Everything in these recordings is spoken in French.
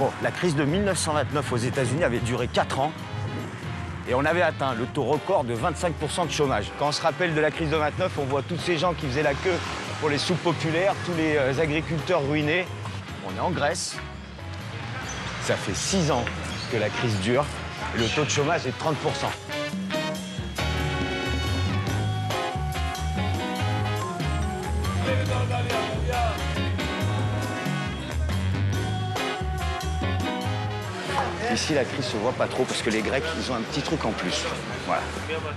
Bon, la crise de 1929 aux États-Unis avait duré 4 ans et on avait atteint le taux record de 25% de chômage. Quand on se rappelle de la crise de 29, on voit tous ces gens qui faisaient la queue pour les soupes populaires, tous les agriculteurs ruinés. On est en Grèce. Ça fait 6 ans que la crise dure et le taux de chômage est de 30%. Ici, la crise se voit pas trop parce que les Grecs, ils ont un petit truc en plus. Voilà.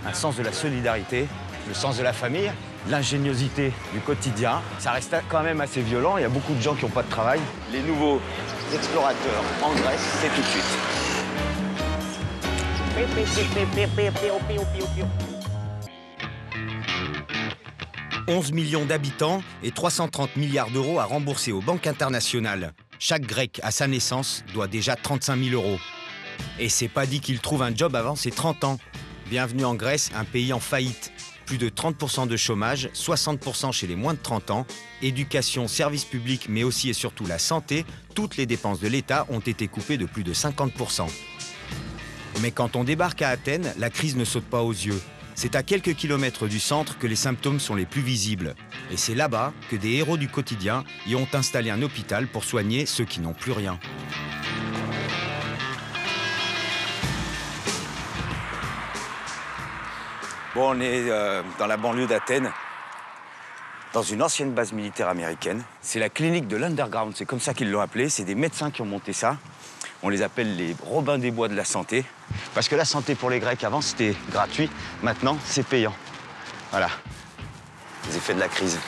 Un sens de la solidarité, le sens de la famille, l'ingéniosité du quotidien. Ça reste quand même assez violent. Il y a beaucoup de gens qui n'ont pas de travail. Les nouveaux explorateurs en Grèce, c'est tout de suite. 11 millions d'habitants et 330 milliards d'euros à rembourser aux banques internationales. Chaque Grec, à sa naissance, doit déjà 35 000 euros. Et c'est pas dit qu'il trouve un job avant ses 30 ans. Bienvenue en Grèce, un pays en faillite. Plus de 30% de chômage, 60% chez les moins de 30 ans. Éducation, services publics, mais aussi et surtout la santé, toutes les dépenses de l'État ont été coupées de plus de 50%. Mais quand on débarque à Athènes, la crise ne saute pas aux yeux. C'est à quelques kilomètres du centre que les symptômes sont les plus visibles. Et c'est là-bas que des héros du quotidien y ont installé un hôpital pour soigner ceux qui n'ont plus rien. Bon, on est dans la banlieue d'Athènes, dans une ancienne base militaire américaine. C'est la clinique de l'Underground, c'est comme ça qu'ils l'ont appelé. C'est des médecins qui ont monté ça. On les appelle les Robins des Bois de la santé. Parce que la santé pour les Grecs, avant, c'était gratuit. Maintenant, c'est payant. Voilà. Les effets de la crise.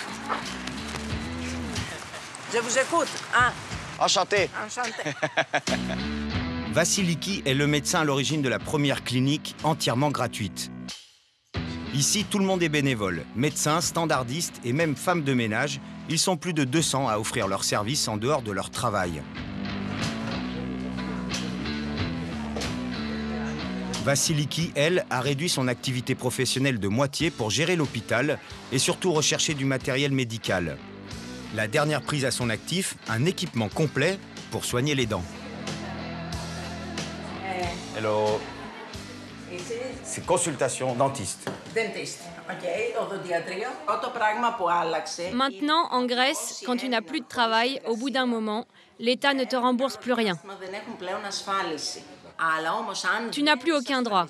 Je vous écoute, hein? Enchanté. Enchanté. Vassiliki est le médecin à l'origine de la première clinique entièrement gratuite. Ici, tout le monde est bénévole. Médecins, standardistes et même femmes de ménage. Ils sont plus de 200 à offrir leurs services en dehors de leur travail. Vassiliki, elle, a réduit son activité professionnelle de moitié pour gérer l'hôpital et surtout rechercher du matériel médical. La dernière prise à son actif, un équipement complet pour soigner les dents. Hello. C'est consultation dentiste. Dentiste, ok, odontologie. Autre πράγμα που άλλαξε. Maintenant, en Grèce, quand tu n'as plus de travail, au bout d'un moment, l'État ne te rembourse plus rien. Tu n'as plus aucun droit.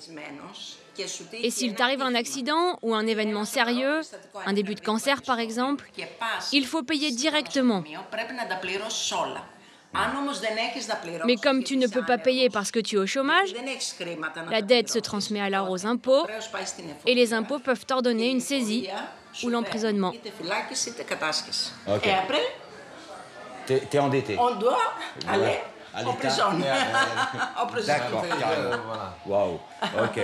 Et s'il t'arrive un accident ou un événement sérieux, un début de cancer par exemple, il faut payer directement. Mais comme tu ne peux pas payer parce que tu es au chômage, la dette se transmet alors aux impôts et les impôts peuvent t'ordonner une saisie ou l'emprisonnement. Ok. T'es endetté. On doit aller en prison. D'accord, carrément. Waouh, ok.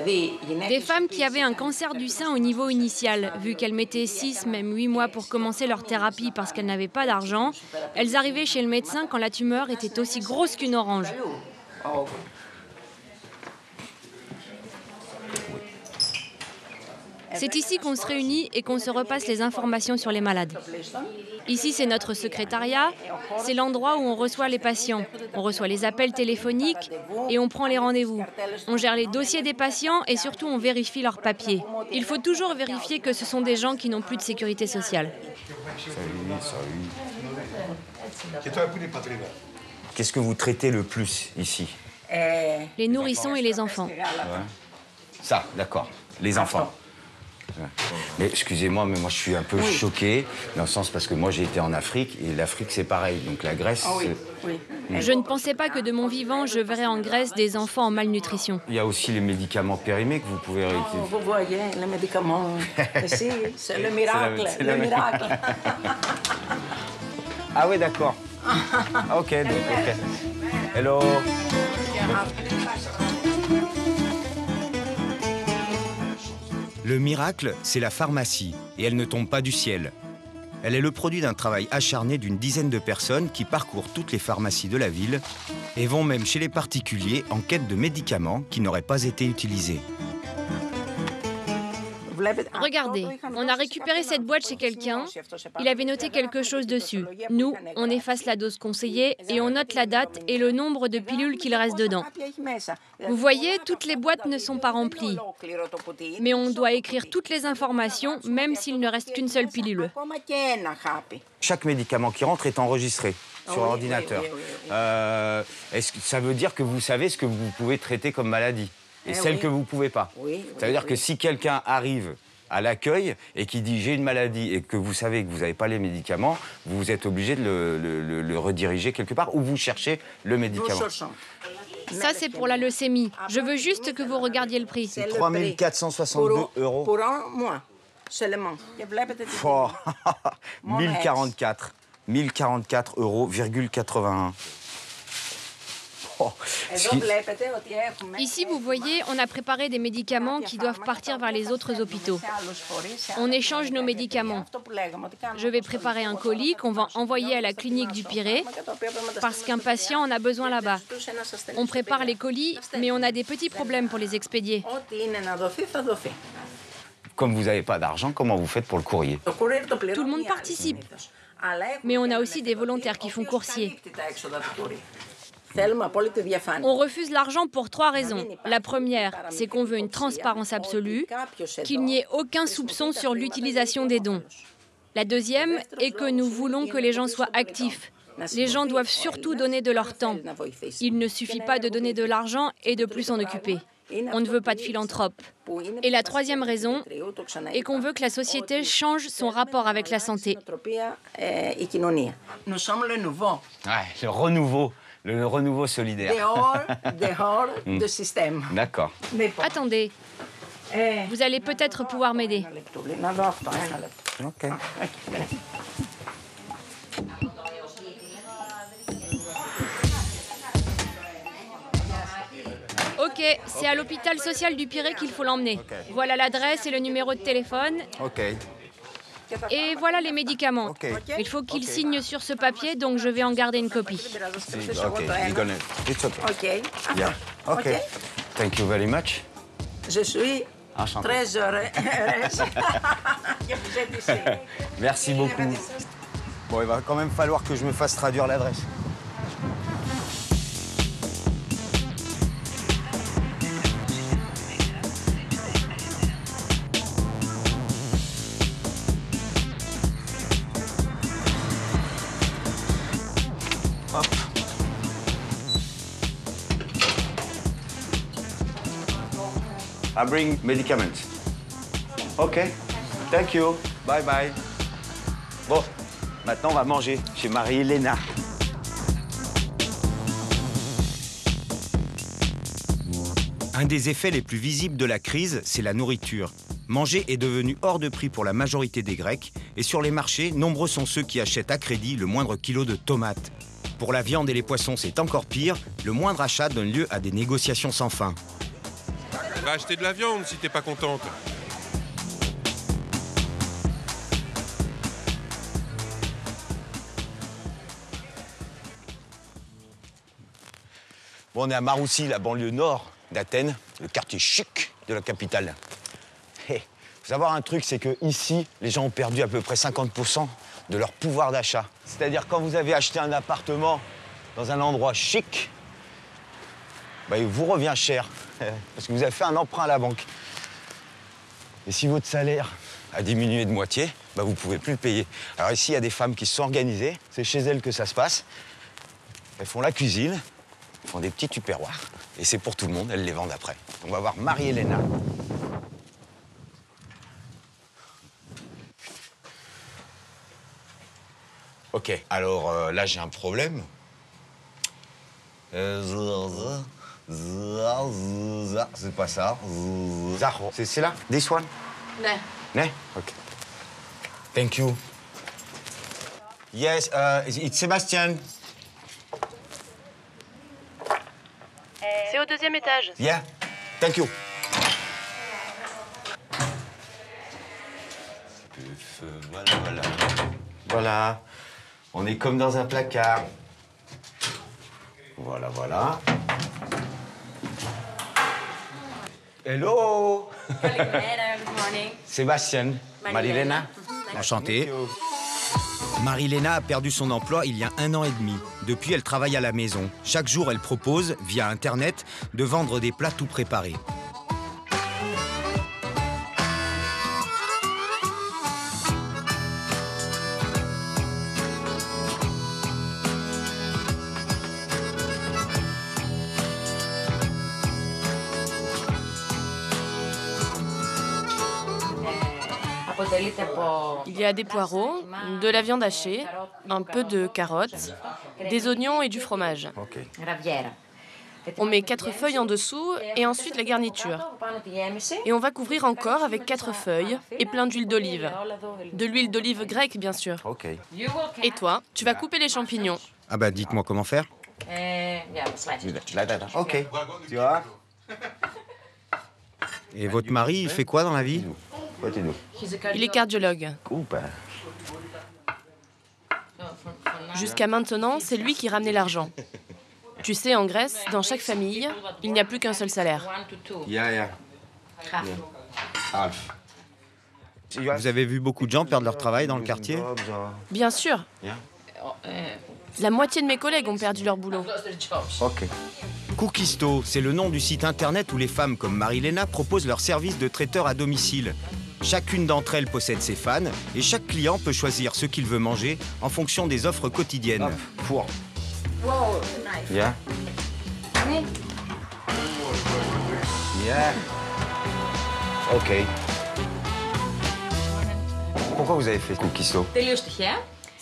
Des femmes qui avaient un cancer du sein au niveau initial, vu qu'elles mettaient 6, même 8 mois pour commencer leur thérapie parce qu'elles n'avaient pas d'argent, elles arrivaient chez le médecin quand la tumeur était aussi grosse qu'une orange. C'est ici qu'on se réunit et qu'on se repasse les informations sur les malades. Ici, c'est notre secrétariat, c'est l'endroit où on reçoit les patients. On reçoit les appels téléphoniques et on prend les rendez-vous. On gère les dossiers des patients et surtout on vérifie leurs papiers. Il faut toujours vérifier que ce sont des gens qui n'ont plus de sécurité sociale. Qu'est-ce que vous traitez le plus ici? Les nourrissons et les enfants. Ouais. Ça, d'accord. Les enfants. Ouais. Mais excusez-moi, mais moi je suis un peu choqué, dans le sens parce que moi j'ai été en Afrique et l'Afrique c'est pareil, donc la Grèce... Je ne pensais pas que de mon vivant je verrais en Grèce des enfants en malnutrition. Il y a aussi les médicaments périmés que vous pouvez réutiliser. Vous voyez, les médicaments, ici, c'est le miracle, le miracle. Ah oui, d'accord. Ok, donc, ok. Hello. Le miracle, c'est la pharmacie, et elle ne tombe pas du ciel. Elle est le produit d'un travail acharné d'une dizaine de personnes qui parcourent toutes les pharmacies de la ville et vont même chez les particuliers en quête de médicaments qui n'auraient pas été utilisés. Regardez, on a récupéré cette boîte chez quelqu'un. Il avait noté quelque chose dessus. Nous, on efface la dose conseillée et on note la date et le nombre de pilules qu'il reste dedans. Vous voyez, toutes les boîtes ne sont pas remplies. Mais on doit écrire toutes les informations, même s'il ne reste qu'une seule pilule. Chaque médicament qui rentre est enregistré sur l'ordinateur. Est-ce que ça veut dire que vous savez ce que vous pouvez traiter comme maladie et celle que vous ne pouvez pas? Ça veut dire que si quelqu'un arrive à l'accueil et qui dit j'ai une maladie et que vous savez que vous n'avez pas les médicaments, vous êtes obligé de le rediriger quelque part ou vous cherchez le médicament. Ça, c'est pour la leucémie. Je veux juste que vous regardiez le prix. C'est 3 462 €. Pour un mois seulement. Oh, 1044. 1044,81 €. Oh, Ici, vous voyez, on a préparé des médicaments qui doivent partir vers les autres hôpitaux. On échange nos médicaments. Je vais préparer un colis qu'on va envoyer à la clinique du Pirée parce qu'un patient en a besoin là-bas. On prépare les colis, mais on a des petits problèmes pour les expédier. Comme vous n'avez pas d'argent, comment vous faites pour le courrier? Tout le monde participe. Mais on a aussi des volontaires qui font coursier. On refuse l'argent pour 3 raisons. La première, c'est qu'on veut une transparence absolue, qu'il n'y ait aucun soupçon sur l'utilisation des dons. La deuxième est que nous voulons que les gens soient actifs. Les gens doivent surtout donner de leur temps. Il ne suffit pas de donner de l'argent et de plus s'en occuper. On ne veut pas de philanthropes. Et la troisième raison est qu'on veut que la société change son rapport avec la santé. Nous sommes le nouveau. Ouais, le renouveau. Le renouveau solidaire. Dehors du système. D'accord. Attendez, vous allez peut-être pouvoir m'aider. Ok. Ok, c'est à l'hôpital social du Pirée qu'il faut l'emmener. Voilà l'adresse et le numéro de téléphone. Ok. Et voilà les médicaments. Okay. Il faut qu'il signe sur ce papier, donc je vais en garder une copie. Ok, you're gonna... It's okay. OK. Yeah. Okay. Thank you very much. Je suis Enchanté. très heureuse que vous êtes ici. Merci beaucoup. Bon, il va quand même falloir que je me fasse traduire l'adresse. Hop. I bring medicaments. OK. Thank you. Bye bye. Bon, maintenant on va manger chez Marie-Hélène. Un des effets les plus visibles de la crise, c'est la nourriture. Manger est devenu hors de prix pour la majorité des Grecs et sur les marchés, nombreux sont ceux qui achètent à crédit le moindre kilo de tomates. Pour la viande et les poissons, c'est encore pire. Le moindre achat donne lieu à des négociations sans fin. Va acheter de la viande si t'es pas contente. Bon, on est à Maroussi, la banlieue nord d'Athènes, le quartier chic de la capitale. Il faut savoir un truc, c'est qu'ici, les gens ont perdu à peu près 50% de leur pouvoir d'achat. C'est-à-dire quand vous avez acheté un appartement dans un endroit chic, bah, il vous revient cher, parce que vous avez fait un emprunt à la banque. Et si votre salaire a diminué de moitié, bah, vous ne pouvez plus le payer. Alors ici, il y a des femmes qui se sont organisées, c'est chez elles que ça se passe. Elles font la cuisine, elles font des petits tupperwares, et c'est pour tout le monde, elles les vendent après. On va voir Marie-Hélène. Ok, alors là j'ai un problème. C'est pas ça. C'est là? This one? Ne. Ne? Ok. Thank you. Yes, it's Sébastien. C'est au 2e étage. Yeah, thank you. Voilà. Voilà. On est comme dans un placard. Voilà. Hello. Sébastien. Marilena. Enchanté. Marilena a perdu son emploi il y a 1 an et demi. Depuis, elle travaille à la maison. Chaque jour, elle propose, via Internet, de vendre des plats tout préparés. Il y a des poireaux, de la viande hachée, un peu de carottes, des oignons et du fromage. Ok. On met 4 feuilles en dessous et ensuite la garniture. Et on va couvrir encore avec 4 feuilles et plein d'huile d'olive. De l'huile d'olive grecque, bien sûr. Ok. Et toi, tu vas couper les champignons. Ah bah, dites-moi comment faire. Ok. Tu vois? Et votre mari, il fait quoi dans la vie? Il est cardiologue. Jusqu'à maintenant, c'est lui qui ramenait l'argent. Tu sais, en Grèce, dans chaque famille, il n'y a plus qu'un seul salaire. Vous avez vu beaucoup de gens perdre leur travail dans le quartier? Bien sûr. La moitié de mes collègues ont perdu leur boulot. Ok. Cookisto, c'est le nom du site internet où les femmes comme Marilena proposent leur service de traiteur à domicile. Chacune d'entre elles possède ses fans et chaque client peut choisir ce qu'il veut manger en fonction des offres quotidiennes. Four. Yeah. Yeah. Ok. Pourquoi vous avez fait Cookisto?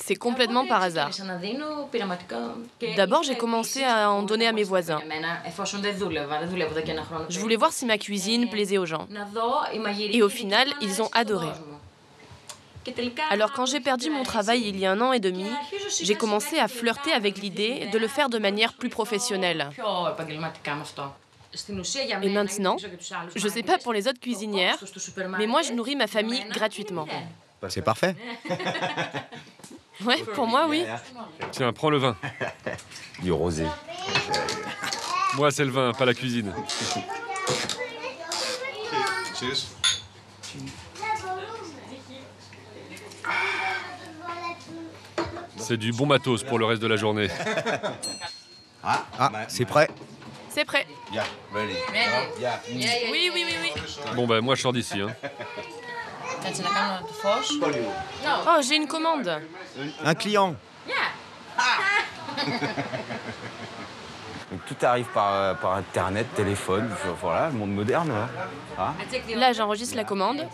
C'est complètement par hasard. D'abord, j'ai commencé à en donner à mes voisins. Je voulais voir si ma cuisine plaisait aux gens. Et au final, ils ont adoré. Alors quand j'ai perdu mon travail il y a 1 an et demi, j'ai commencé à flirter avec l'idée de le faire de manière plus professionnelle. Et maintenant, je ne sais pas pour les autres cuisinières, mais moi je nourris ma famille gratuitement. C'est parfait. Ouais, pour moi, oui. Tiens, prends le vin. Du rosé. Moi, c'est le vin, pas la cuisine. C'est du bon matos pour le reste de la journée. Ah, c'est prêt. C'est prêt. Oui, oui, oui, oui. Bon, ben, moi, je sors d'ici. Hein. Oh, j'ai une commande. Un client. Donc, tout arrive par Internet, téléphone, voilà, le monde moderne. Hein. Là, j'enregistre la commande.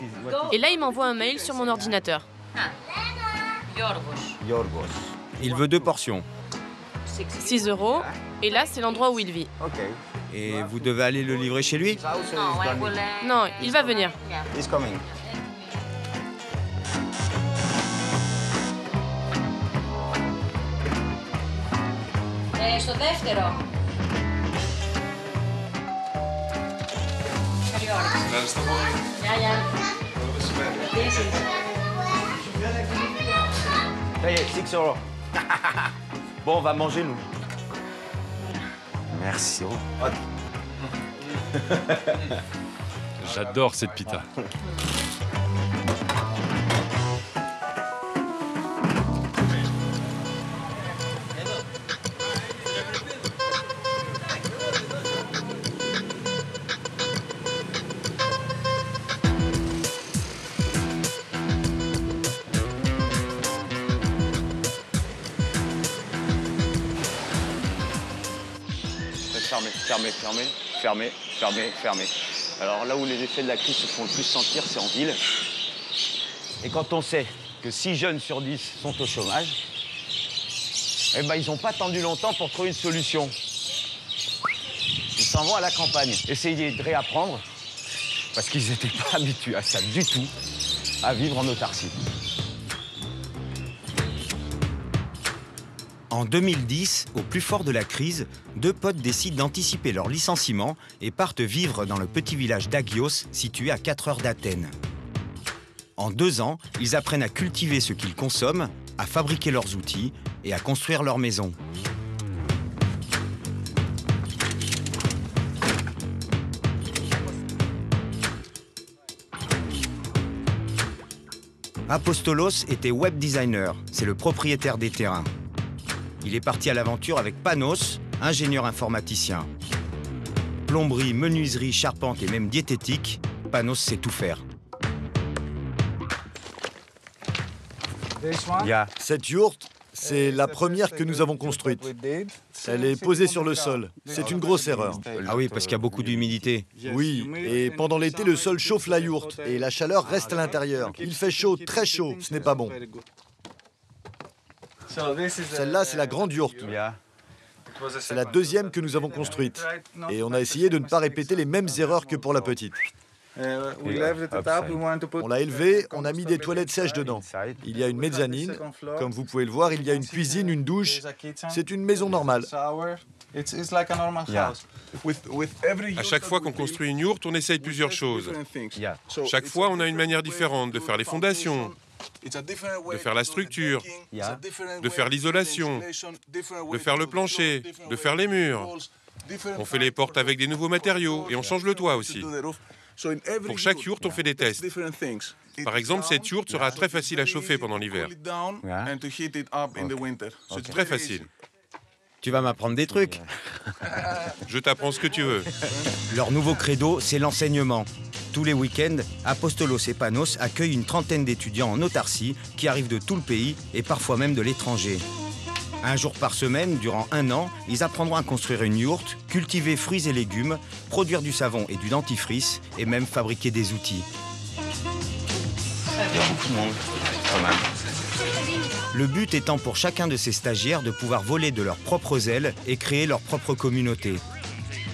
Et là, il m'envoie un mail sur mon ordinateur. Yorgos. Il veut 2 portions. 6 €. Et là, c'est l'endroit où il vit. Ok. Et vous devez aller le livrer chez lui? Non, il va venir. He's coming. Στο δεύτερο. Καλή ώρα. Γεια, γεια. Ça y est, 6 €. Bon, on va manger, nous. Merci. J'adore cette pita. Fermé. Alors là où les effets de la crise se font le plus sentir, c'est en ville. Et quand on sait que 6 jeunes sur 10 sont au chômage, eh ben, ils n'ont pas attendu longtemps pour trouver une solution. Ils s'en vont à la campagne, essayer de réapprendre, parce qu'ils n'étaient pas habitués à ça du tout, à vivre en autarcie. En 2010, au plus fort de la crise, 2 potes décident d'anticiper leur licenciement et partent vivre dans le petit village d'Agios, situé à 4 heures d'Athènes. En 2 ans, ils apprennent à cultiver ce qu'ils consomment, à fabriquer leurs outils et à construire leur maison. Apostolos était web designer, c'est le propriétaire des terrains. Il est parti à l'aventure avec Panos, ingénieur informaticien. Plomberie, menuiserie, charpente et même diététique, Panos sait tout faire. Cette yourte, c'est la première que nous avons construite. Elle est posée sur le sol. C'est une grosse erreur. Ah oui, parce qu'il y a beaucoup d'humidité. Oui, et pendant l'été, le sol chauffe la yourte et la chaleur reste à l'intérieur. Il fait chaud, très chaud, ce n'est pas bon. Celle-là, c'est la grande yourte. C'est la deuxième que nous avons construite. Et on a essayé de ne pas répéter les mêmes erreurs que pour la petite. On l'a élevée, on a mis des toilettes sèches dedans. Il y a une mezzanine. Comme vous pouvez le voir, il y a une cuisine, une douche. C'est une maison normale. À chaque fois qu'on construit une yourte, on essaye plusieurs choses. Chaque fois, on a une manière différente de faire les fondations, de faire la structure, de faire l'isolation, de faire le plancher, de faire les murs. On fait les portes avec des nouveaux matériaux et on change le toit aussi. Pour chaque yourte, on fait des tests. Par exemple, cette yourte sera très facile à chauffer pendant l'hiver. C'est très facile. Tu vas m'apprendre des trucs. Je t'apprends ce que tu veux. Leur nouveau credo, c'est l'enseignement. Tous les week-ends, Apostolos et Panos accueillent une trentaine d'étudiants en autarcie qui arrivent de tout le pays et parfois même de l'étranger. Un jour par semaine, durant 1 an, ils apprendront à construire une yourte, cultiver fruits et légumes, produire du savon et du dentifrice et même fabriquer des outils. Il y a beaucoup de monde, quand même. Le but étant pour chacun de ces stagiaires de pouvoir voler de leurs propres ailes et créer leur propre communauté.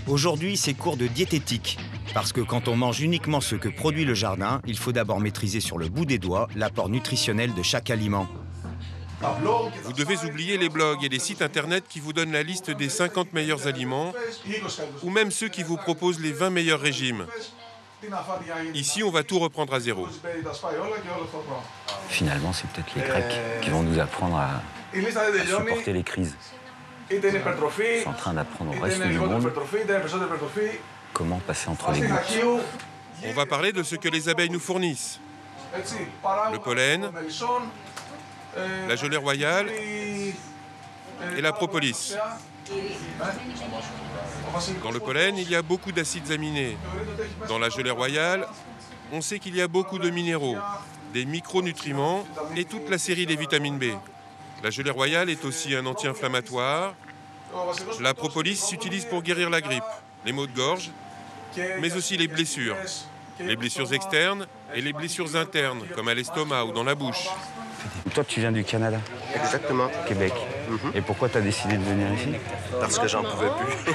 Aujourd'hui, c'est cours de diététique, parce que quand on mange uniquement ce que produit le jardin, il faut d'abord maîtriser sur le bout des doigts l'apport nutritionnel de chaque aliment. Vous devez oublier les blogs et les sites internet qui vous donnent la liste des 50 meilleurs aliments ou même ceux qui vous proposent les 20 meilleurs régimes. Ici, on va tout reprendre à zéro. Finalement, c'est peut-être les Grecs qui vont nous apprendre à supporter les crises. Ils sont en train d'apprendre au reste du monde comment passer entre les gouttes. On va parler de ce que les abeilles nous fournissent. Le pollen, la gelée royale et la propolis. Dans le pollen, il y a beaucoup d'acides aminés. Dans la gelée royale, on sait qu'il y a beaucoup de minéraux, des micronutriments et toute la série des vitamines B. La gelée royale est aussi un anti-inflammatoire. La propolis s'utilise pour guérir la grippe, les maux de gorge, mais aussi les blessures externes et les blessures internes, comme à l'estomac ou dans la bouche. Toi, tu viens du Canada? Exactement. Québec. Et pourquoi tu as décidé de venir ici? Parce que j'en pouvais plus.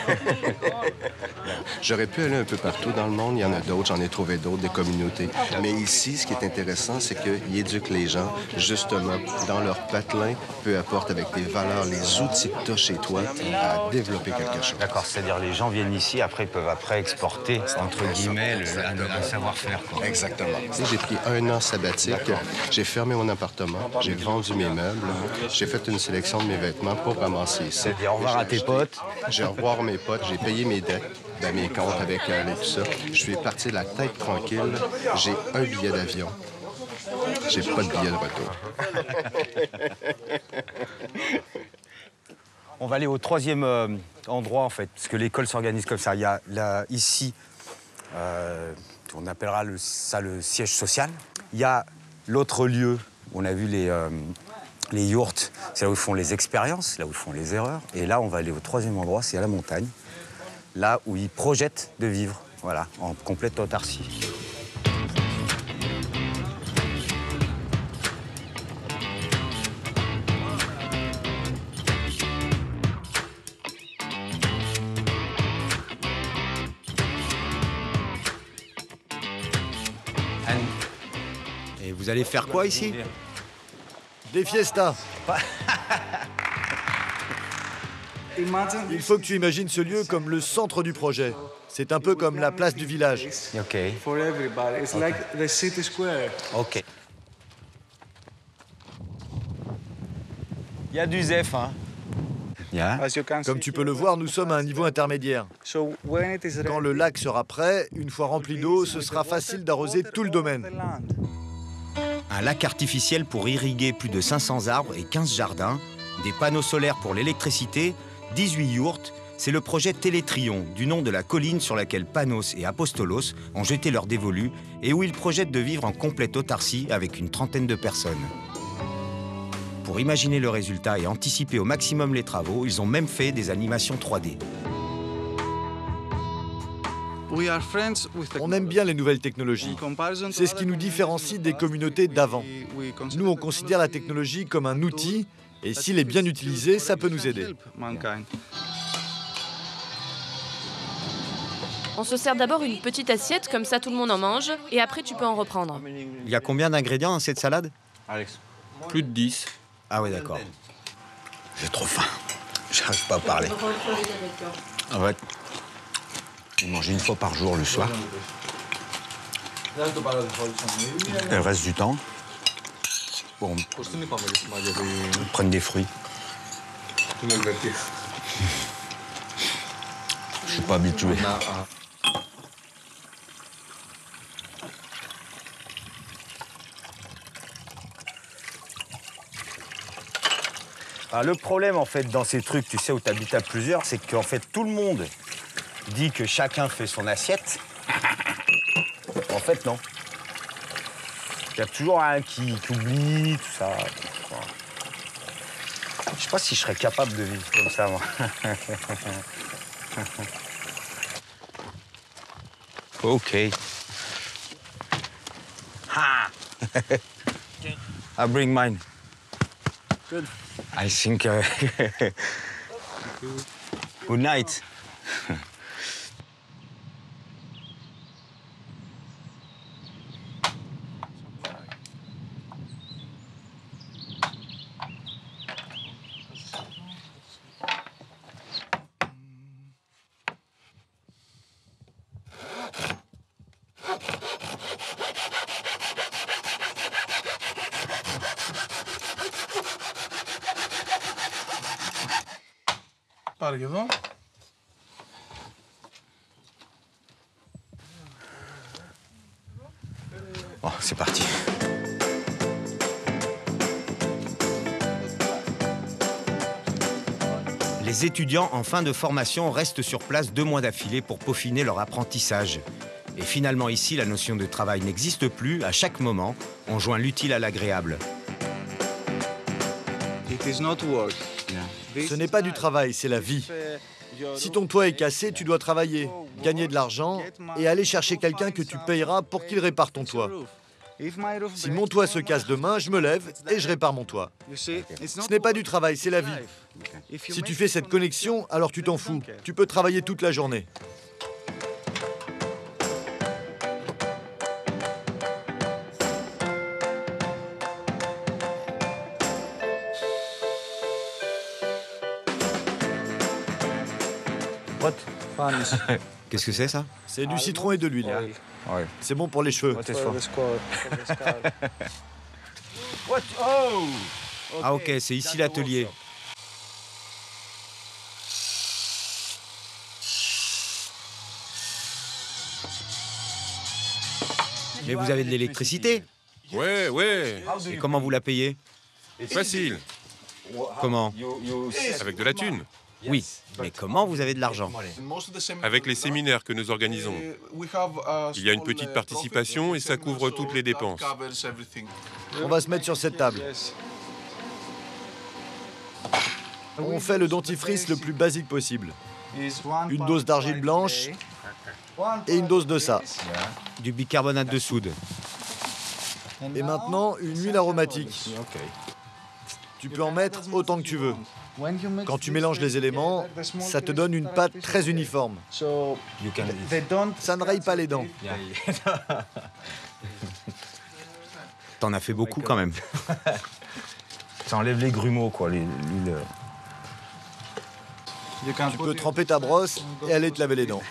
J'aurais pu aller un peu partout dans le monde. Il y en a d'autres, j'en ai trouvé d'autres, des communautés. Mais ici, ce qui est intéressant, c'est qu'ils éduquent les gens, justement, dans leur patelin, peu importe avec tes valeurs, les outils que tu as chez toi, à développer quelque chose. D'accord, c'est-à-dire les gens viennent ici, après ils peuvent exporter, entre guillemets, un savoir-faire. Exactement. J'ai pris 1 an sabbatique, j'ai fermé mon appartement, j'ai vendu mes meubles, j'ai fait une sélection de mes vêtements pour ramasser ça. Au revoir à tes potes. J'ai au revoir mes potes, j'ai payé mes dettes, mes comptes avec et tout ça. Je suis parti la tête tranquille. J'ai un billet d'avion. J'ai pas de billet de retour. On va aller au 3e endroit, en fait, parce que l'école s'organise comme ça. Il y a là, ici, on appellera ça le siège social. Il y a l'autre lieu, on a vu les yourtes, c'est là où ils font les expériences, là où ils font les erreurs. Et là, on va aller au 3e endroit, c'est à la montagne, là où ils projettent de vivre, voilà, en complète autarcie. Et vous allez faire quoi ici? Des fiestas. Il faut que tu imagines ce lieu comme le centre du projet. C'est un peu comme la place du village. OK. OK. Il y a du Zef, hein? Comme tu peux le voir, nous sommes à un niveau intermédiaire. Quand le lac sera prêt, une fois rempli d'eau, ce sera facile d'arroser tout le domaine. Un lac artificiel pour irriguer plus de 500 arbres et 15 jardins, des panneaux solaires pour l'électricité, 18 yourtes. C'est le projet Télétrion, du nom de la colline sur laquelle Panos et Apostolos ont jeté leur dévolu et où ils projettent de vivre en complète autarcie avec une trentaine de personnes. Pour imaginer le résultat et anticiper au maximum les travaux, ils ont même fait des animations 3D. On aime bien les nouvelles technologies. C'est ce qui nous différencie des communautés d'avant. Nous, on considère la technologie comme un outil et s'il est bien utilisé, ça peut nous aider. On se sert d'abord une petite assiette, comme ça tout le monde en mange, et après tu peux en reprendre. Il y a combien d'ingrédients dans cette salade? Plus de 10. Ah ouais, d'accord. J'ai trop faim. J'arrive pas à parler. En fait, on mange une fois par jour le soir. Et le reste du temps, bon, on prend des fruits. Je suis pas habitué. Alors, le problème, en fait, dans ces trucs, tu sais, où tu habites à plusieurs, c'est qu'en fait, tout le monde dit que chacun fait son assiette. En fait, non. Il y a toujours un qui oublie, tout ça. Je sais pas si je serais capable de vivre comme ça, moi. OK. Ha! I bring mine. Good. I think... Good night. Bon, c'est parti. Les étudiants en fin de formation restent sur place 2 mois d'affilée pour peaufiner leur apprentissage. Et finalement ici, la notion de travail n'existe plus. À chaque moment, on joint l'utile à l'agréable. Ce n'est pas du travail, c'est la vie. Si ton toit est cassé, tu dois travailler, gagner de l'argent et aller chercher quelqu'un que tu payeras pour qu'il répare ton toit. Si mon toit se casse demain, je me lève et je répare mon toit. Ce n'est pas du travail, c'est la vie. Si tu fais cette connexion, alors tu t'en fous. Tu peux travailler toute la journée. Qu'est-ce que c'est, ça? C'est du citron et de l'huile. Ouais. C'est bon pour les cheveux. Ah ok, c'est ici l'atelier. Mais vous avez de l'électricité? Ouais, ouais. Et comment vous la payez? Facile. Comment? Avec de la thune. Oui, mais comment vous avez de l'argent? Avec les séminaires que nous organisons. Il y a une petite participation et ça couvre toutes les dépenses. On va se mettre sur cette table. On fait le dentifrice le plus basique possible. Une dose d'argile blanche et une dose de ça. Du bicarbonate de soude. Et maintenant, une huile aromatique. Tu peux en mettre autant que tu veux. Quand tu mélanges les éléments, ça te donne une pâte très uniforme. Ça ne raye pas les dents. T'en as fait beaucoup quand même. Ça enlève les grumeaux, quoi, l'huile. Tu peux tremper ta brosse et aller te laver les dents.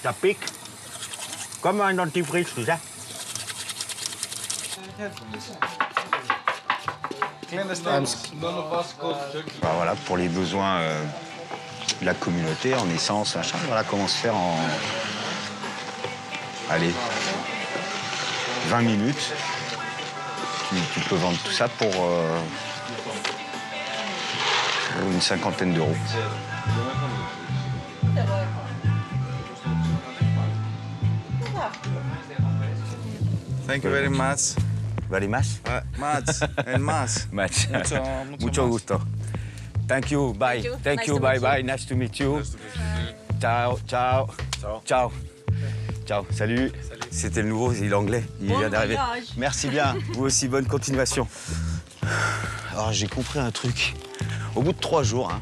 Ça pique. Comme un dentifrice, tout ça. Voilà, pour les besoins de la communauté, en essence, machin. Voilà comment se faire allez, 20 minutes. Tu peux vendre tout ça pour une 50aine d'euros. Thank you very much. Very much? Much and much. Much. Mucho gusto. Thank you. Bye. Thank you. Bye bye. Nice to meet you. Ciao. Ciao. Ciao. Ciao. Salut. C'était le nouveau, il est anglais. Il vient d'arriver. Merci bien. Vous aussi, bonne continuation. Alors, j'ai compris un truc. Au bout de 3 jours, hein,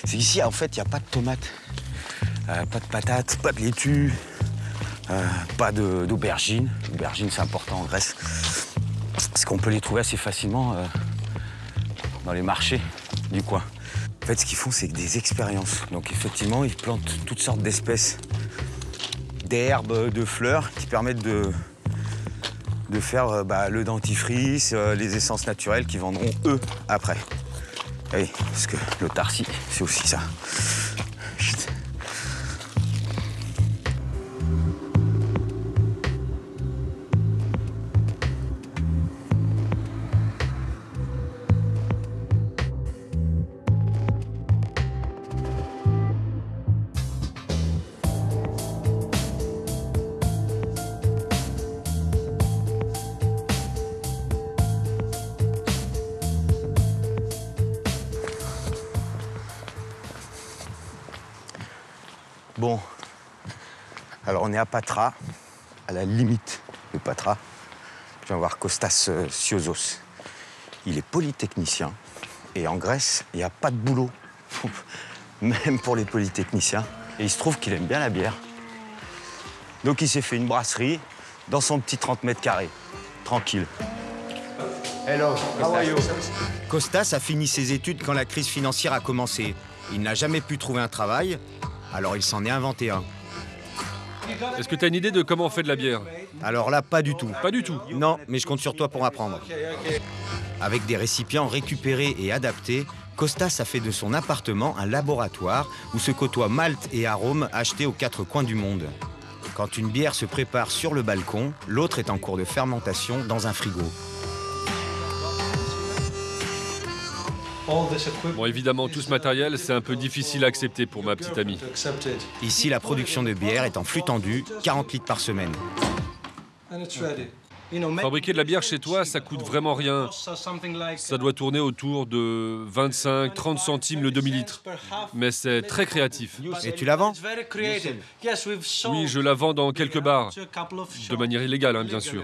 c'est qu'ici, en fait, il n'y a pas de tomates, pas de patates, pas de laitue, pas d'aubergines. L'aubergine, c'est important en Grèce. Parce qu'on peut les trouver assez facilement dans les marchés du coin. En fait, ce qu'ils font, c'est des expériences. Donc, effectivement, ils plantent toutes sortes d'espèces d'herbes, de fleurs qui permettent de faire le dentifrice, les essences naturelles qu'ils vendront eux après. Oui, parce que l'autarcie, c'est aussi ça. Chut. Bon, alors on est à Patra, à la limite de Patra. Je viens voir Kostas Siosos. Il est polytechnicien et en Grèce, il n'y a pas de boulot, même pour les polytechniciens. Et il se trouve qu'il aime bien la bière. Donc il s'est fait une brasserie dans son petit 30 mètres carrés, tranquille. Hello, how are you? Kostas a fini ses études quand la crise financière a commencé. Il n'a jamais pu trouver un travail. Alors il s'en est inventé un. Est-ce que tu as une idée de comment on fait de la bière? Alors là, pas du tout. Pas du tout? Non, mais je compte sur toi pour apprendre. Avec des récipients récupérés et adaptés, Kostas a fait de son appartement un laboratoire où se côtoient malt et arômes achetés aux 4 coins du monde. Quand une bière se prépare sur le balcon, l'autre est en cours de fermentation dans un frigo. Bon, évidemment, tout ce matériel, c'est un peu difficile à accepter pour ma petite amie. Ici, la production de bière est en flux tendu, 40 litres par semaine. Fabriquer de la bière chez toi, ça coûte vraiment rien. Ça doit tourner autour de 25-30 centimes le demi-litre. Mais c'est très créatif. Et tu la vends? Oui, je la vends dans quelques bars. De manière illégale, hein, bien sûr.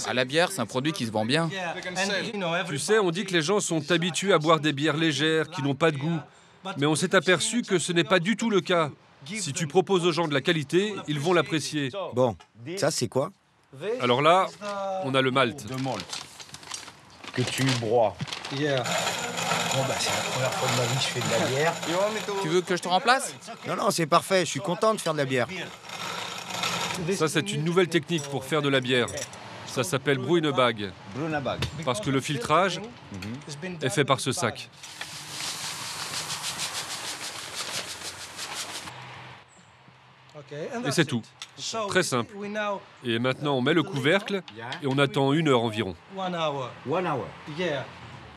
À la bière, c'est un produit qui se vend bien. Tu sais, on dit que les gens sont habitués à boire des bières légères, qui n'ont pas de goût. Mais on s'est aperçu que ce n'est pas du tout le cas. Si tu proposes aux gens de la qualité, ils vont l'apprécier. Bon, ça c'est quoi? Alors là, on a le malt. De malt. Que tu broies. Bon, c'est la première fois de ma vie que je fais de la bière. Tu veux que je te remplace? Non, c'est parfait, je suis content de faire de la bière. Ça, c'est une nouvelle technique pour faire de la bière. Ça s'appelle Bruinebag. Parce que le filtrage est fait par ce sac. Et c'est tout. Très simple. Et maintenant, on met le couvercle et on attend 1 heure environ.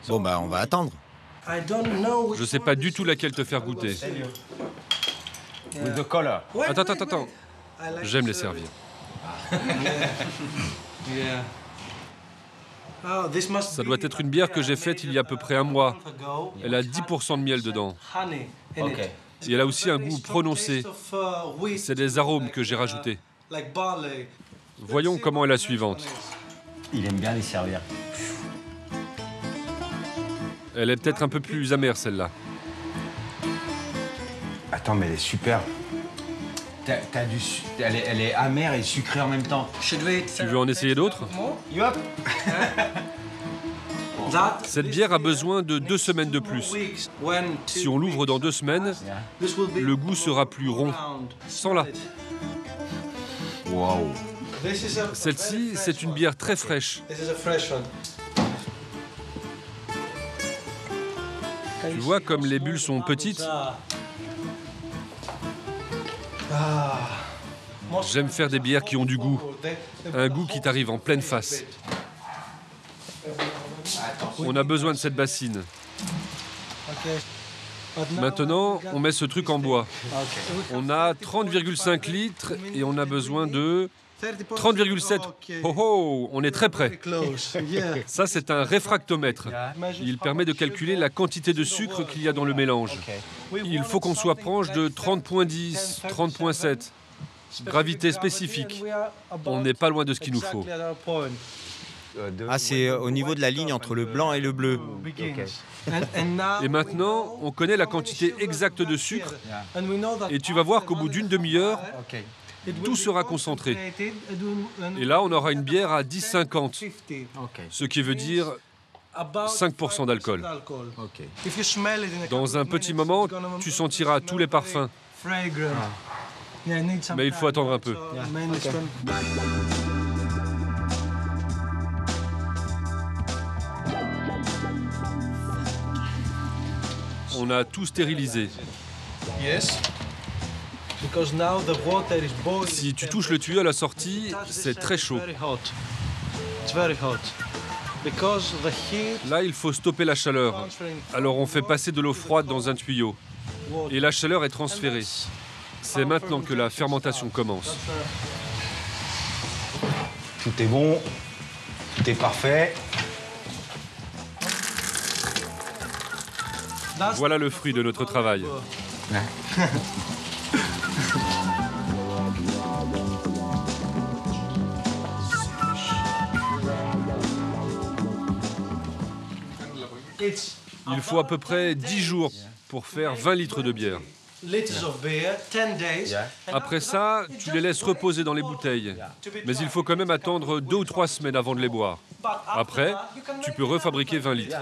Bon, on va attendre. Je ne sais pas du tout laquelle te faire goûter. Attends. J'aime les servir. Ça doit être une bière que j'ai faite il y a à peu près 1 mois. Elle a 10% de miel dedans. Et elle a aussi un goût prononcé. C'est des arômes que j'ai rajoutés. Voyons comment est la suivante. Il aime bien les servir. Elle est peut-être un peu plus amère, celle-là. Attends, mais elle est super. Elle est amère et sucrée en même temps. Tu veux en essayer d'autres? Cette bière a besoin de 2 semaines de plus. Si on l'ouvre dans 2 semaines, le goût sera plus rond. Sens-la. Waouh. Celle-ci, c'est une bière très fraîche. Tu vois comme les bulles sont petites? J'aime faire des bières qui ont du goût. Un goût qui t'arrive en pleine face. On a besoin de cette bassine. Maintenant, on met ce truc en bois. On a 30,5 litres et on a besoin de 30,7. Oh oh, on est très près. Ça, c'est un réfractomètre. Il permet de calculer la quantité de sucre qu'il y a dans le mélange. Il faut qu'on soit proche de 30,10, 30,7. Gravité spécifique. On n'est pas loin de ce qu'il nous faut. Ah, c'est au niveau de la ligne entre le blanc et le bleu. Et maintenant, on connaît la quantité exacte de sucre. Et tu vas voir qu'au bout d'une demi-heure, tout sera concentré. Et là, on aura une bière à 10,50. Ce qui veut dire 5% d'alcool. Dans un petit moment, tu sentiras tous les parfums. Mais il faut attendre un peu. On a tout stérilisé. Si tu touches le tuyau à la sortie, c'est très chaud. Là, il faut stopper la chaleur. Alors on fait passer de l'eau froide dans un tuyau. Et la chaleur est transférée. C'est maintenant que la fermentation commence. Tout est bon, tout est parfait. Voilà le fruit de notre travail. Il faut à peu près 10 jours pour faire 20 litres de bière. Après ça, tu les laisses reposer dans les bouteilles. Mais il faut quand même attendre 2 ou 3 semaines avant de les boire. Après, tu peux refabriquer 20 litres.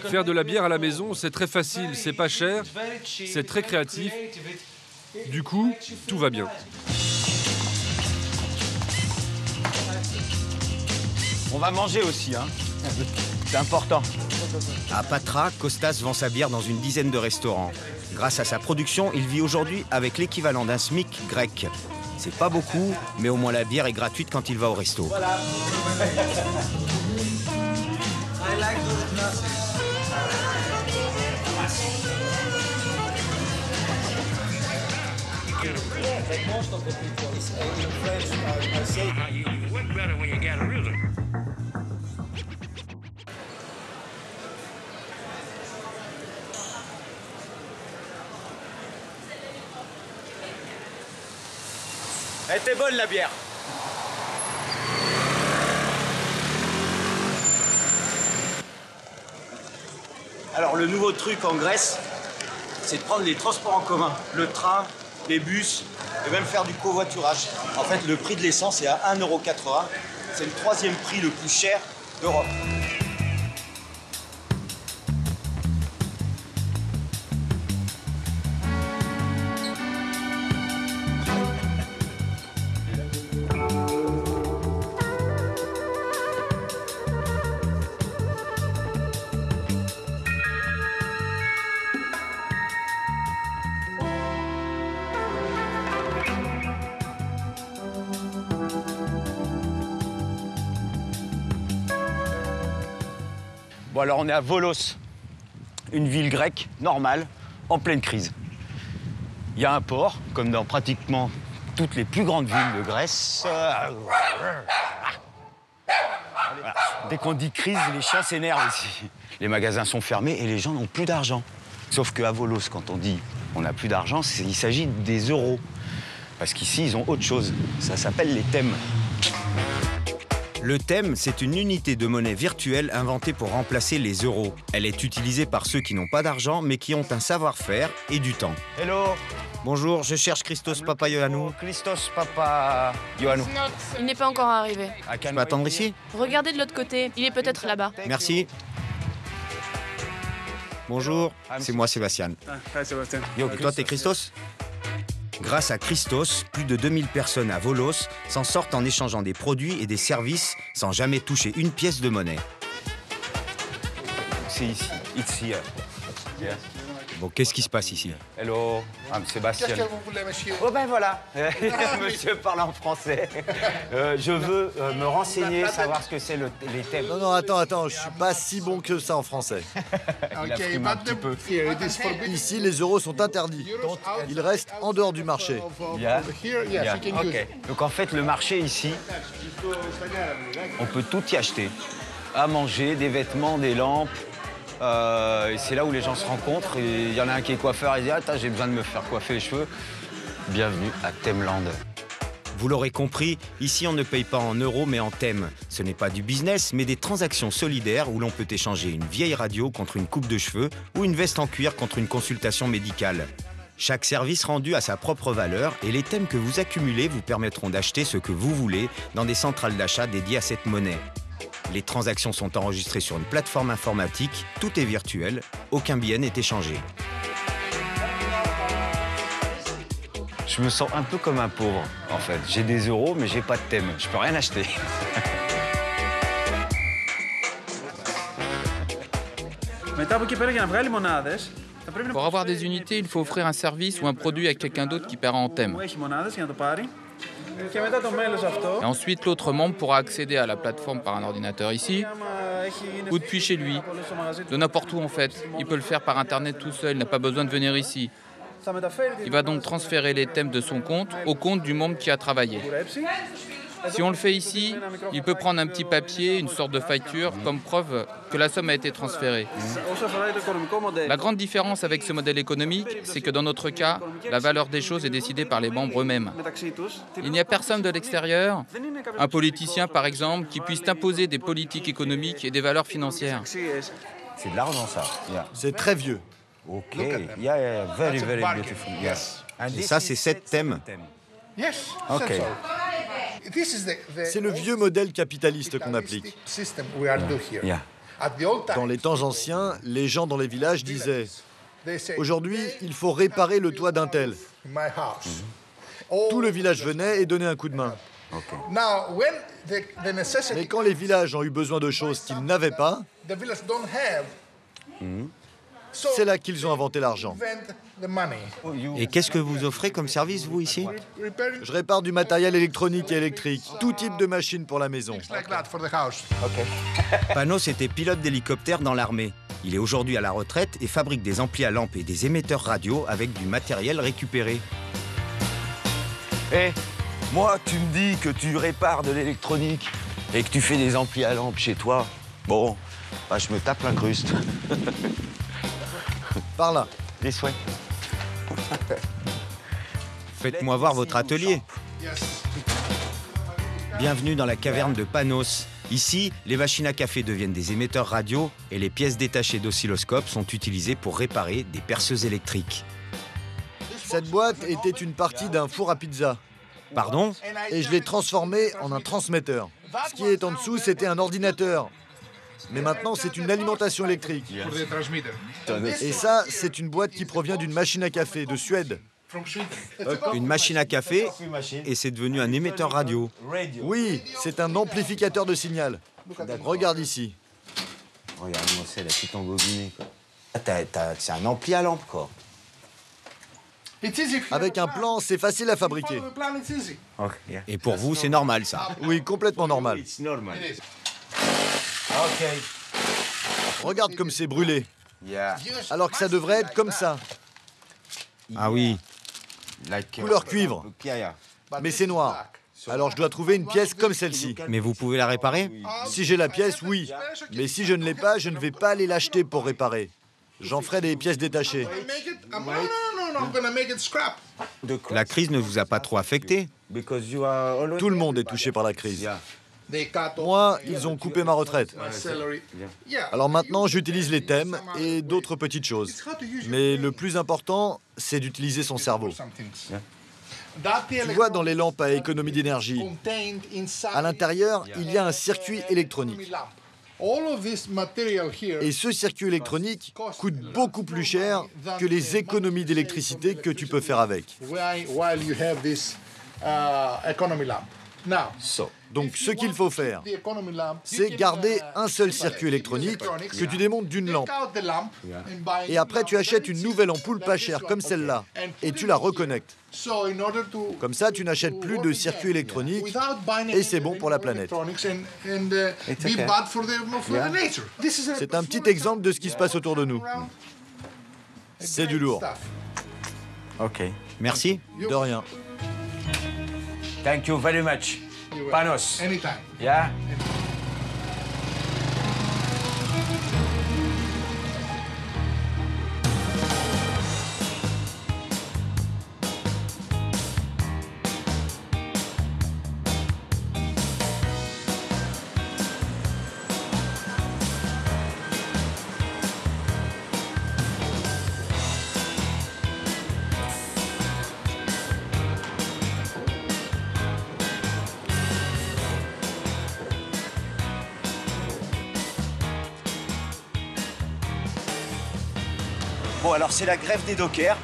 Faire de la bière à la maison, c'est très facile, c'est pas cher, c'est très créatif. Du coup, tout va bien. On va manger aussi, hein. C'est important. À Patra, Kostas vend sa bière dans une dizaine de restaurants. Grâce à sa production, il vit aujourd'hui avec l'équivalent d'un SMIC grec. C'est pas beaucoup, mais au moins la bière est gratuite quand il va au resto. Voilà. Elle était bonne la bière. Alors le nouveau truc en Grèce, c'est de prendre les transports en commun, le train, les bus, et même faire du covoiturage. En fait, le prix de l'essence est à 1,80 €. C'est le 3e prix le plus cher d'Europe. Bon, alors on est à Volos, une ville grecque normale, en pleine crise. Il y a un port, comme dans pratiquement toutes les plus grandes villes de Grèce. Voilà. Dès qu'on dit crise, les chiens s'énervent ici. Les magasins sont fermés et les gens n'ont plus d'argent. Sauf qu'à Volos, quand on dit on n'a plus d'argent, il s'agit des euros. Parce qu'ici, ils ont autre chose. Ça s'appelle les thèmes. Le thème, c'est une unité de monnaie virtuelle inventée pour remplacer les euros. Elle est utilisée par ceux qui n'ont pas d'argent, mais qui ont un savoir-faire et du temps. Hello. Bonjour, je cherche Christos Papaioannou. Christos Papaioannou. Il n'est pas encore arrivé. Je peux attendre ici? Regardez de l'autre côté, il est peut-être là-bas. Merci. Bonjour, c'est moi Sébastien. Et toi, t'es Christos? Grâce à Christos, plus de 2000 personnes à Volos s'en sortent en échangeant des produits et des services sans jamais toucher une pièce de monnaie. C'est ici, it's here. Yeah. Bon, qu'est-ce qui se passe ici? Hello, I'm Sébastien. Qu'est-ce que vous voulez, monsieur? Oh ben voilà, monsieur parle en français. Je veux me renseigner, savoir ce que c'est les thèmes. Non, attends, je suis pas si bon que ça en français. Okay, but here it is forbidden. Ici, les euros sont interdits. Ils restent en dehors du marché. Yeah. Here, yes, Yeah. you can use Ok. it. Donc en fait, le marché ici, on peut tout y acheter. À manger, des vêtements, des lampes. Et c'est là où les gens se rencontrent. Et il y en a un qui est coiffeur, il dit « Attends, j'ai besoin de me faire coiffer les cheveux. » Bienvenue à Themland. Vous l'aurez compris, ici on ne paye pas en euros mais en thèmes. Ce n'est pas du business, mais des transactions solidaires où l'on peut échanger une vieille radio contre une coupe de cheveux ou une veste en cuir contre une consultation médicale. Chaque service rendu a sa propre valeur et les thèmes que vous accumulez vous permettront d'acheter ce que vous voulez dans des centrales d'achat dédiées à cette monnaie. Les transactions sont enregistrées sur une plateforme informatique, tout est virtuel, aucun billet n'est échangé. Je me sens un peu comme un pauvre, en fait. J'ai des euros, mais j'ai pas de thème. Je peux rien acheter. Pour avoir des unités, il faut offrir un service ou un produit à quelqu'un d'autre qui paiera en thème. Et ensuite, l'autre membre pourra accéder à la plateforme par un ordinateur ici ou depuis chez lui, de n'importe où en fait. Il peut le faire par Internet tout seul, il n'a pas besoin de venir ici. Il va donc transférer les thèmes de son compte au compte du membre qui a travaillé. Si on le fait ici, il peut prendre un petit papier, une sorte de facture, comme preuve que la somme a été transférée. La grande différence avec ce modèle économique, c'est que dans notre cas, la valeur des choses est décidée par les membres eux-mêmes. Il n'y a personne de l'extérieur, un politicien par exemple, qui puisse imposer des politiques économiques et des valeurs financières. C'est de l'argent, ça. Yeah. C'est très vieux. OK. Yeah, very, very beautiful. Yes. Et ça, c'est 7 thèmes. Yes. OK. C'est le vieux modèle capitaliste qu'on applique. Yeah. Dans les temps anciens, les gens dans les villages disaient « Aujourd'hui, il faut réparer le toit d'un tel. » Tout le village venait et donnait un coup de main. Mais quand les villages ont eu besoin de choses qu'ils n'avaient pas, c'est là qu'ils ont inventé l'argent. Et qu'est-ce que vous offrez comme service, vous, ici? Je répare du matériel électronique et électrique, tout type de machines pour la maison. Panos était pilote d'hélicoptère dans l'armée. Il est aujourd'hui à la retraite et fabrique des amplis à lampes et des émetteurs radio avec du matériel récupéré. Hé, moi, tu me dis que tu répares de l'électronique et que tu fais des amplis à lampes chez toi. Bon, bah, je me tape l'incruste. Par là. Les souhaits. Faites-moi voir votre atelier. Bienvenue dans la caverne de Panos. Ici, les machines à café deviennent des émetteurs radio et les pièces détachées d'oscilloscopes sont utilisées pour réparer des perceuses électriques. Cette boîte était une partie d'un four à pizza. Pardon? Et je l'ai transformée en un transmetteur. Ce qui est en dessous, c'était un ordinateur. Mais maintenant, c'est une alimentation électrique. Et ça, c'est une boîte qui provient d'une machine à café de Suède. Une machine à café et c'est devenu un émetteur radio. Oui, c'est un amplificateur de signal. Regarde ici. Regarde-moi, c'est la petite embobinée, quoi. C'est un ampli à lampe, quoi. Avec un plan, c'est facile à fabriquer. Et pour vous, c'est normal, ça? Oui, complètement normal. Regarde comme c'est brûlé. Alors que ça devrait être comme ça. Ah oui. Couleur cuivre. Mais c'est noir. Alors je dois trouver une pièce comme celle-ci. Mais vous pouvez la réparer? Si j'ai la pièce, oui. Mais si je ne l'ai pas, je ne vais pas aller l'acheter pour réparer. J'en ferai des pièces détachées. La crise ne vous a pas trop affecté? Tout le monde est touché par la crise. Moi, ils ont coupé ma retraite. Alors maintenant, j'utilise les thèmes et d'autres petites choses. Mais le plus important, c'est d'utiliser son cerveau. Tu vois dans les lampes à économie d'énergie, à l'intérieur, il y a un circuit électronique. Et ce circuit électronique coûte beaucoup plus cher que les économies d'électricité que tu peux faire avec. Donc ce qu'il faut faire, c'est garder un seul circuit électronique que tu démontes d'une lampe. Et après, tu achètes une nouvelle ampoule pas chère, comme celle-là, et tu la reconnectes. Comme ça, tu n'achètes plus de circuit électronique, et c'est bon pour la planète. C'est un petit exemple de ce qui se passe autour de nous. C'est du lourd. OK. Merci. De rien. Thank you very much. Panos. Anytime. Yeah. Bon, alors c'est la grève des dockers.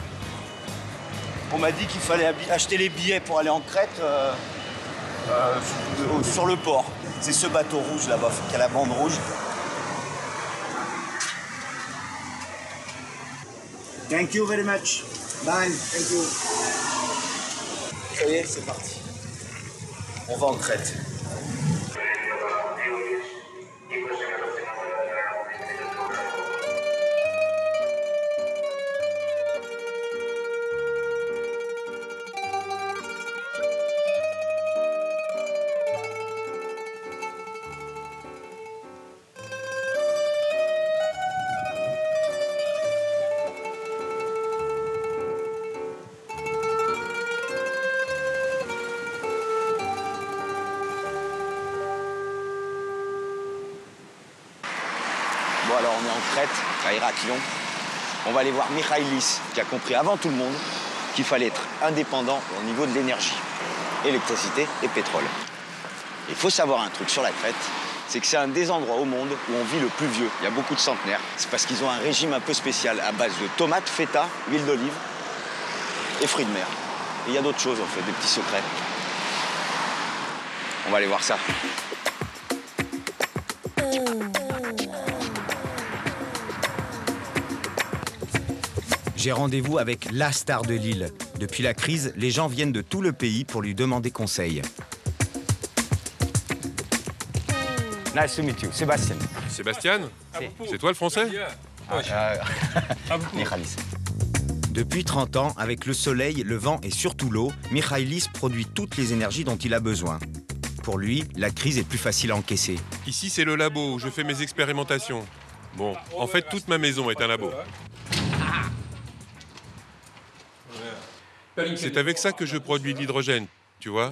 On m'a dit qu'il fallait acheter les billets pour aller en Crète sur le port. C'est ce bateau rouge là-bas qui a la bande rouge. Thank you very much. Bye. Thank you. Ça y est, c'est parti. On va en Crète. Bon, alors on est en Crète, à Héraclion. On va aller voir Michaïlis, qui a compris avant tout le monde qu'il fallait être indépendant au niveau de l'énergie, électricité et pétrole. Il faut savoir un truc sur la Crète, c'est que c'est un des endroits au monde où on vit le plus vieux. Il y a beaucoup de centenaires. C'est parce qu'ils ont un régime un peu spécial à base de tomates, feta, huile d'olive et fruits de mer. Et il y a d'autres choses, en fait, des petits secrets. On va aller voir ça. J'ai rendez-vous avec la star de l'île. Depuis la crise, les gens viennent de tout le pays pour lui demander conseil. Nice to meet you, Sébastien. Sébastien? C'est toi le français? Michaïlis. Depuis 30 ans, avec le soleil, le vent et surtout l'eau, Michaïlis produit toutes les énergies dont il a besoin. Pour lui, la crise est plus facile à encaisser. Ici, c'est le labo où je fais mes expérimentations. Bon, en fait, toute ma maison est un labo. C'est avec ça que je produis de l'hydrogène, tu vois.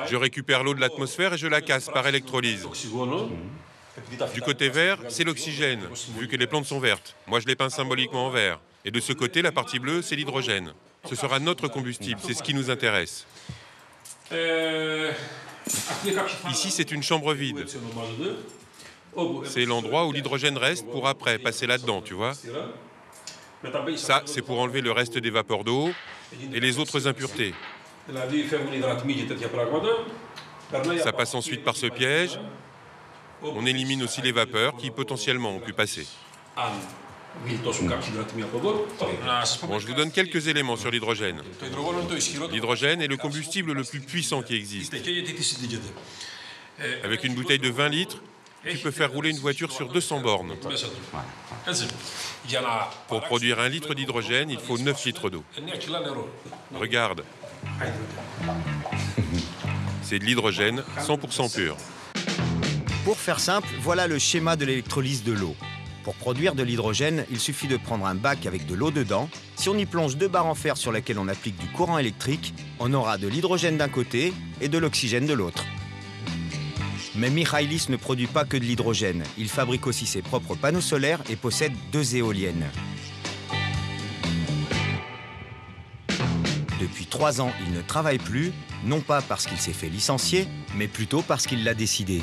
Je récupère l'eau de l'atmosphère et je la casse par électrolyse. Du côté vert, c'est l'oxygène, vu que les plantes sont vertes. Moi, je les peins symboliquement en vert. Et de ce côté, la partie bleue, c'est l'hydrogène. Ce sera notre combustible, c'est ce qui nous intéresse. Ici, c'est une chambre vide. C'est l'endroit où l'hydrogène reste pour après passer là-dedans, tu vois. Ça, c'est pour enlever le reste des vapeurs d'eau et les autres impuretés. Ça passe ensuite par ce piège. On élimine aussi les vapeurs qui, potentiellement, ont pu passer. Bon, je vous donne quelques éléments sur l'hydrogène. L'hydrogène est le combustible le plus puissant qui existe. Avec une bouteille de 20 litres, tu peux faire rouler une voiture sur 200 bornes. Pour produire 1 litre d'hydrogène, il faut 9 litres d'eau. Regarde. C'est de l'hydrogène 100% pur. Pour faire simple, voilà le schéma de l'électrolyse de l'eau. Pour produire de l'hydrogène, il suffit de prendre un bac avec de l'eau dedans. Si on y plonge 2 barres en fer sur lesquelles on applique du courant électrique, on aura de l'hydrogène d'un côté et de l'oxygène de l'autre. Mais Michaïlis ne produit pas que de l'hydrogène. Il fabrique aussi ses propres panneaux solaires et possède 2 éoliennes. Depuis 3 ans, il ne travaille plus, non pas parce qu'il s'est fait licencier, mais plutôt parce qu'il l'a décidé.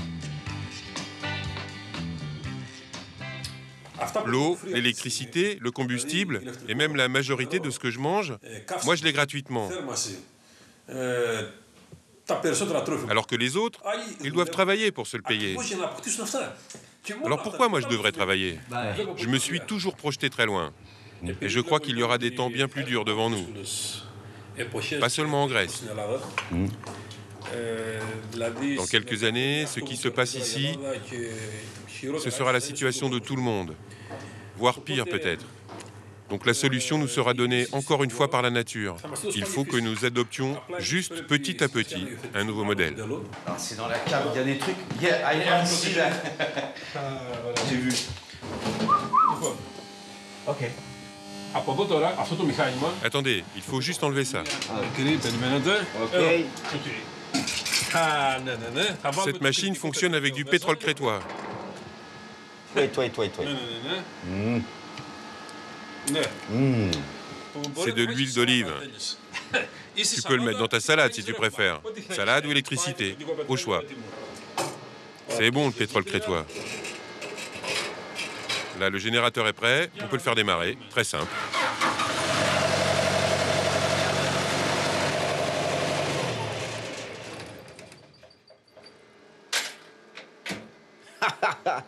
L'eau, l'électricité, le combustible et même la majorité de ce que je mange, moi je l'ai gratuitement. Alors que les autres, ils doivent travailler pour se le payer. Alors pourquoi moi je devrais travailler? Je me suis toujours projeté très loin. Et je crois qu'il y aura des temps bien plus durs devant nous. Pas seulement en Grèce. Dans quelques années, ce qui se passe ici, ce sera la situation de tout le monde, voire pire peut-être. Donc la solution nous sera donnée encore une fois par la nature. Il faut que nous adoptions juste petit à petit un nouveau modèle. Alors c'est dans la cave, il y a des trucs. Yeah, I can see that. J'ai vu. Ok. Attendez, il faut juste enlever ça. Ok. Cette machine fonctionne avec du pétrole crétois. Wait. C'est de l'huile d'olive. Tu peux le mettre dans ta salade si tu préfères. Salade ou électricité, au choix. C'est bon le pétrole crétois. Là, le générateur est prêt, on peut le faire démarrer, très simple.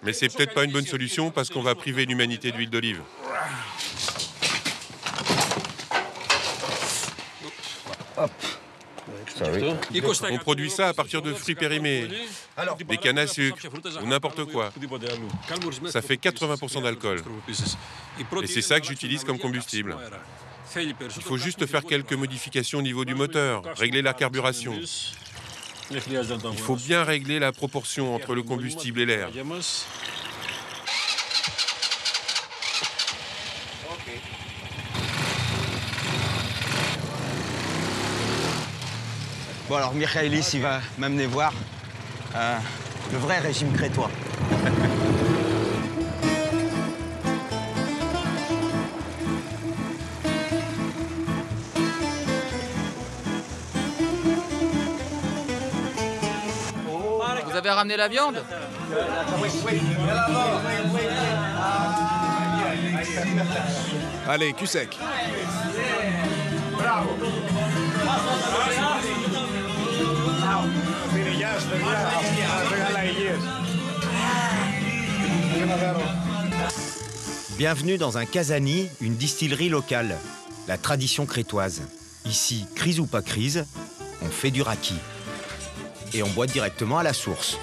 Mais c'est peut-être pas une bonne solution parce qu'on va priver l'humanité d'huile d'olive. Hop. On produit ça à partir de fruits périmés, des cannes à sucre ou n'importe quoi. Ça fait 80% d'alcool. Et c'est ça que j'utilise comme combustible. Il faut juste faire quelques modifications au niveau du moteur, régler la carburation. Il faut bien régler la proportion entre le combustible et l'air. Bon alors Michaelis, il va m'amener voir le vrai régime crétois. Vous avez ramené la viande? Allez, cul sec. Bienvenue dans un Casani, une distillerie locale, la tradition crétoise. Ici, crise ou pas crise, on fait du raki. Et on boit directement à la source.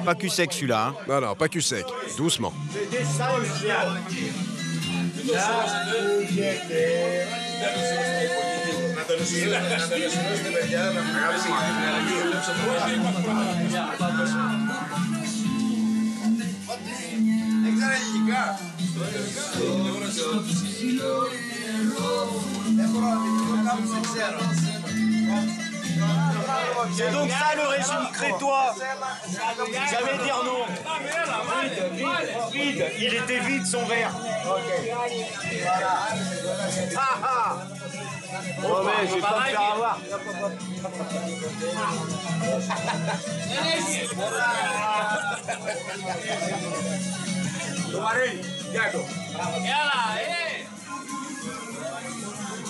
Pas cul sec celui-là. Hein. Non, non, pas cul sec. Doucement. C'est donc ça le régime crétois. Jamais dire non. Vide. Il était vide son verre. Oh mais je vais pas me faire avoir.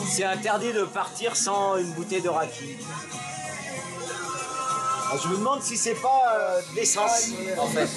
C'est interdit de partir sans une bouteille de raki. Je me demande si c'est pas de l'essence, en fait.